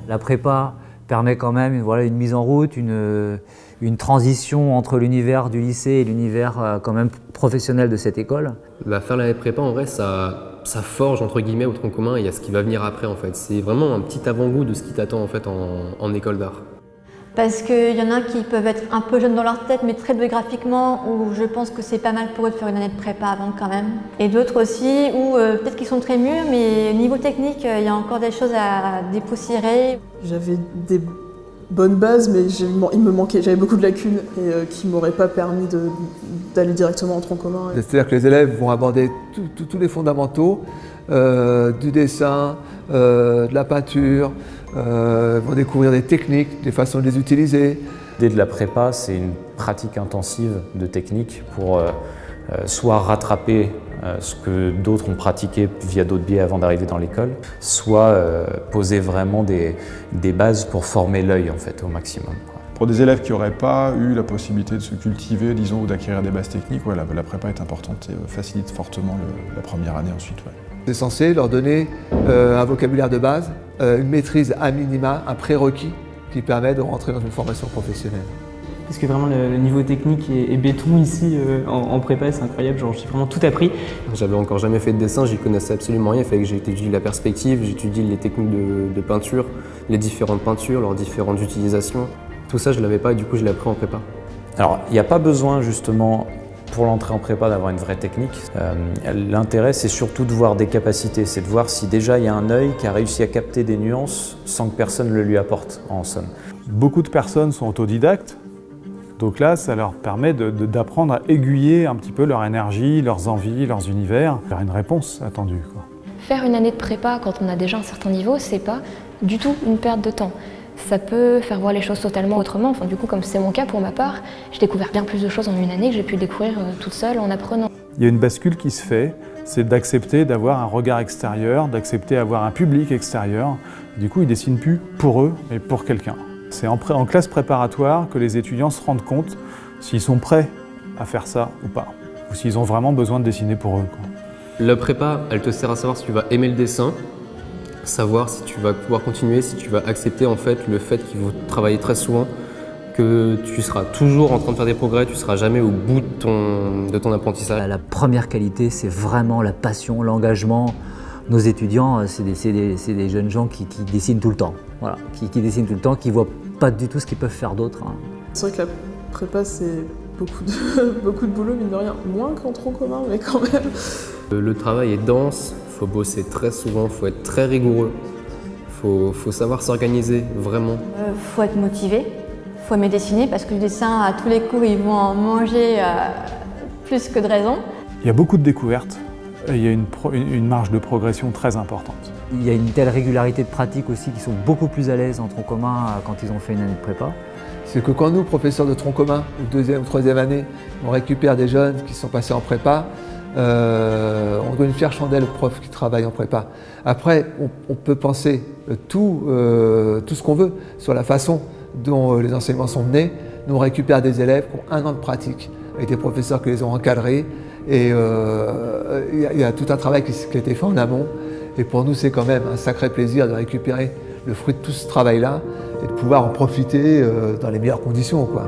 La prépa permet quand même voilà, une mise en route, une transition entre l'univers du lycée et l'univers quand même professionnel de cette école. Faire l'année de prépa, en vrai, ça forge entre guillemets au tronc commun et il y a ce qui va venir après en fait. C'est vraiment un petit avant-goût de ce qui t'attend en fait en école d'art. Parce qu'il y en a qui peuvent être un peu jeunes dans leur tête mais très doués graphiquement, où je pense que c'est pas mal pour eux de faire une année de prépa avant quand même. Et d'autres aussi où peut-être qu'ils sont très mûrs mais au niveau technique il y a encore des choses à dépoussiérer. J'avais des bonnes bases mais il me manquait, j'avais beaucoup de lacunes et qui ne m'auraient pas permis d'aller directement en tronc commun. C'est-à-dire que les élèves vont aborder tous les fondamentaux du dessin, de la peinture, vont découvrir des techniques, des façons de les utiliser. L'idée de la prépa, c'est une pratique intensive de techniques pour soit rattraper ce que d'autres ont pratiqué via d'autres biais avant d'arriver dans l'école, soit poser vraiment des bases pour former l'œil en fait, au maximum. Pour des élèves qui n'auraient pas eu la possibilité de se cultiver, disons, ou d'acquérir des bases techniques, ouais, la prépa est importante et facilite fortement la première année ensuite. Ouais. C'est censé leur donner un vocabulaire de base, une maîtrise à minima, un prérequis qui permet de rentrer dans une formation professionnelle. Parce que vraiment le niveau technique est béton ici en prépa, c'est incroyable, genre j'ai vraiment tout appris. J'avais encore jamais fait de dessin, j'y connaissais absolument rien, il fallait que j'étudie la perspective, j'étudie les techniques de peinture, les différentes peintures, leurs différentes utilisations. Tout ça je l'avais pas et du coup je l'ai appris en prépa. Alors il n'y a pas besoin justement pour l'entrée en prépa d'avoir une vraie technique. L'intérêt c'est surtout de voir des capacités, c'est de voir si déjà il y a un œil qui a réussi à capter des nuances sans que personne le lui apporte en somme. Beaucoup de personnes sont autodidactes. Donc là, ça leur permet d'apprendre à aiguiller un petit peu leur énergie, leurs envies, leurs univers, vers une réponse attendue, quoi. Faire une année de prépa quand on a déjà un certain niveau, c'est pas du tout une perte de temps. Ça peut faire voir les choses totalement autrement. Enfin, du coup, comme c'est mon cas pour ma part, j'ai découvert bien plus de choses en une année que j'ai pu découvrir toute seule en apprenant. Il y a une bascule qui se fait, c'est d'accepter d'avoir un regard extérieur, d'accepter d'avoir un public extérieur. Du coup, ils dessinent plus pour eux, mais pour quelqu'un. C'est en classe préparatoire que les étudiants se rendent compte s'ils sont prêts à faire ça ou pas, ou s'ils ont vraiment besoin de dessiner pour eux, quoi. La prépa, elle te sert à savoir si tu vas aimer le dessin, savoir si tu vas pouvoir continuer, si tu vas accepter en fait le fait qu'il faut travailler très souvent, que tu seras toujours en train de faire des progrès, tu ne seras jamais au bout de ton apprentissage. La première qualité, c'est vraiment la passion, l'engagement. Nos étudiants, c'est des jeunes gens qui dessinent tout le temps, voilà, qui dessinent tout le temps, qui ne voient pas du tout ce qu'ils peuvent faire d'autre. Hein. C'est vrai que la prépa, c'est beaucoup de boulot, mine de rien, moins qu'en tronc commun, mais quand même. Le travail est dense, il faut bosser très souvent, il faut être très rigoureux, il faut savoir s'organiser, vraiment. Faut être motivé, faut aimer dessiner, parce que le dessin, à tous les cours, ils vont en manger plus que de raison. Il y a beaucoup de découvertes. Il y a une marge de progression très importante. Il y a une telle régularité de pratique aussi qu'ils sont beaucoup plus à l'aise en tronc commun quand ils ont fait une année de prépa. C'est que quand nous, professeurs de tronc commun, ou deuxième ou troisième année, on récupère des jeunes qui sont passés en prépa, on donne une fière chandelle aux profs qui travaillent en prépa. Après, on peut penser tout ce qu'on veut sur la façon dont les enseignements sont menés. Nous, on récupère des élèves qui ont 1 an de pratique, avec des professeurs qui les ont encadrés. Et il y a tout un travail qui a été fait en amont. Et pour nous, c'est quand même un sacré plaisir de récupérer le fruit de tout ce travail-là et de pouvoir en profiter dans les meilleures conditions, quoi.